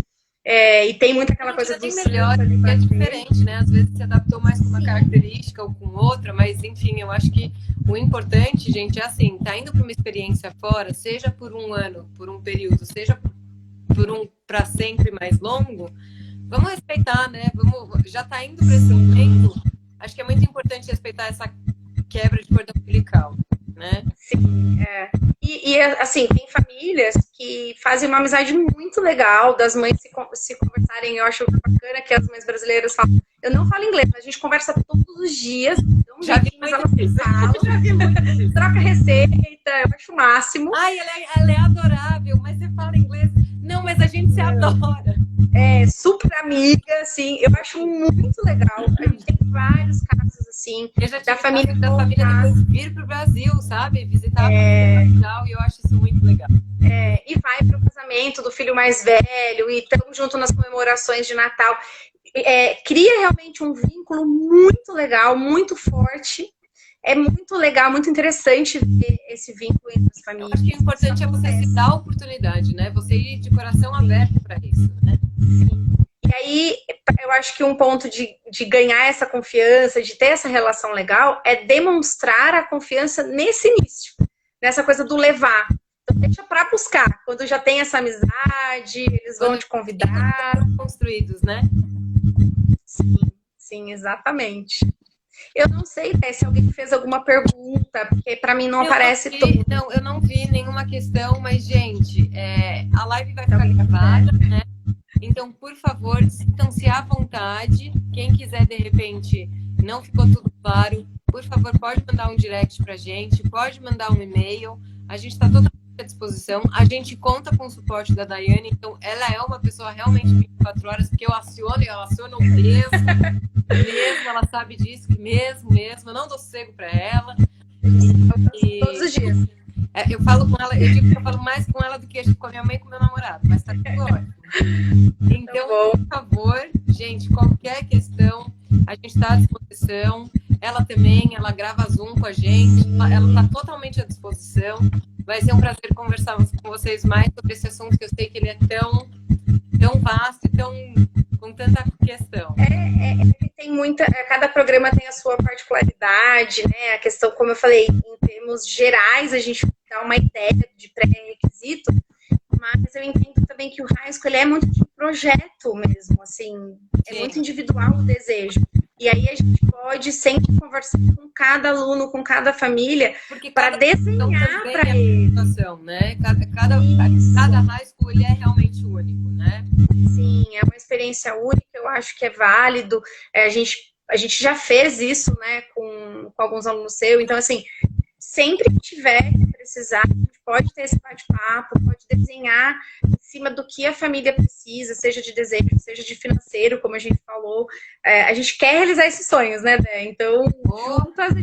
E tem muita aquela coisa do melhor, é diferente, né? Às vezes se adaptou mais com uma característica ou com outra, mas enfim, eu acho que o importante, gente, é assim, tá indo para uma experiência fora, seja por um ano, por um período, seja por um para sempre mais longo, vamos respeitar, né? Já tá indo para esse momento, acho que é muito importante respeitar essa quebra de cordão umbilical. Né? Sim, E assim, tem famílias que fazem uma amizade muito legal das mães se conversarem. Eu acho bacana que as mães brasileiras falam. Eu não falo inglês, mas a gente conversa todos os dias. Então, já vi muito isso. Já vi muito isso. Troca receita, eu acho o máximo. Ai, ela é adorável, mas você fala inglês. Não, mas a gente se adora. Super amiga, assim, eu acho muito legal. A gente tem vários casos assim, da família depois vir pro Brasil, sabe? Visitar a família e eu acho isso muito legal. E vai pro casamento do filho mais velho e estamos junto nas comemorações de Natal. Cria realmente um vínculo muito legal, muito forte. É muito legal, muito interessante ver esse vínculo entre as famílias. Eu acho que o importante é você se dar a oportunidade, né? Você ir de coração aberto para isso, né? Sim. E aí, eu acho que um ponto de ganhar essa confiança, de ter essa relação legal, é demonstrar a confiança nesse início, nessa coisa do levar. Então, deixa para buscar. Quando já tem essa amizade, eles vão te convidar. Construídos, né? Sim, exatamente. Eu não sei, né, se alguém fez alguma pergunta, porque para mim não aparece tudo. Não, eu não vi nenhuma questão, mas, gente, a live vai ficar gravada, né? Então, por favor, sintam-se à vontade. Quem quiser, de repente, não ficou tudo claro, por favor, pode mandar um direct pra gente, pode mandar um e-mail. A gente está totalmente à disposição. A gente conta com o suporte da Daiane, então ela é uma pessoa realmente 24 horas, porque eu aciono e ela aciona mesmo. Ela sabe disso, mesmo, eu não dou sossego para ela. Todos os dias. Eu falo com ela, eu digo que eu falo mais com ela do que com a minha mãe e com o meu namorado, mas tá tudo ótimo. Então, por favor, gente, qualquer questão, a gente está à disposição. Ela também, ela grava Zoom com a gente, ela tá totalmente à disposição. Vai ser um prazer conversar com vocês mais sobre esse assunto, que eu sei que ele é tão vasto e com tanta questão. Tem cada programa tem a sua particularidade, né? A questão, como eu falei, em termos gerais, a gente dá uma ideia de pré-requisito, mas eu entendo também que o high school ele é muito de projeto mesmo, assim, é muito individual o desejo. E aí a gente pode sempre conversar com cada aluno, com cada família, para desenhar para ele. Né? Cada high school ele é realmente único, né? Sim, é uma experiência única, eu acho que é válido. A gente já fez isso, né, com alguns alunos seus, então assim, sempre que tiver que precisar, a gente pode ter esse bate-papo, pode desenhar em cima do que a família precisa, seja de desejo, seja de financeiro, como a gente falou. A gente quer realizar esses sonhos, né, Dé? Então, juntas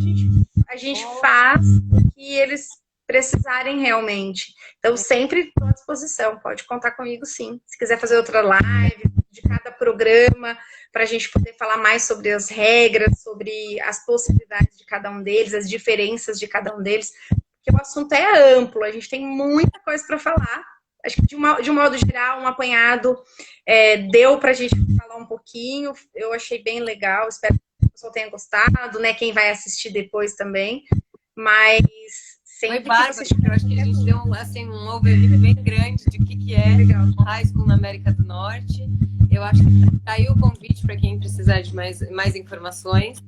a gente faz o que eles precisarem realmente. Então, sempre estou à disposição, pode contar comigo sim. Se quiser fazer outra live de cada programa, para a gente poder falar mais sobre as regras, sobre as possibilidades de cada um deles, as diferenças de cada um deles, porque o assunto é amplo, a gente tem muita coisa para falar. Acho que de um modo geral, um apanhado deu para a gente falar um pouquinho, eu achei bem legal, espero que o pessoal tenha gostado, né? Quem vai assistir depois também, mas Oi, Sempre que Bárbara, vocês eu acho que a tiverem gente deu assim, um overview bem grande de o que é legal. o high school na América do Norte. Eu acho que tá aí o convite para quem precisar de mais informações.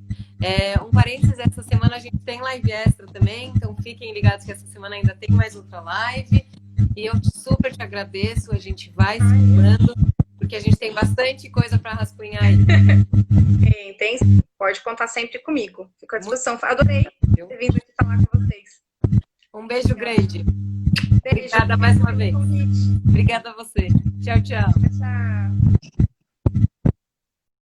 Um parênteses, essa semana a gente tem live extra também, então fiquem ligados que essa semana ainda tem mais outra live. E eu super te agradeço, a gente vai se falando, porque a gente tem bastante coisa para rascunhar aí. Tem, pode contar sempre comigo. Fico à disposição. Adorei ter vindo aqui falar com vocês. Um beijo grande. Beijo. Obrigada mais uma vez. Obrigada a você. Tchau, tchau. Tchau.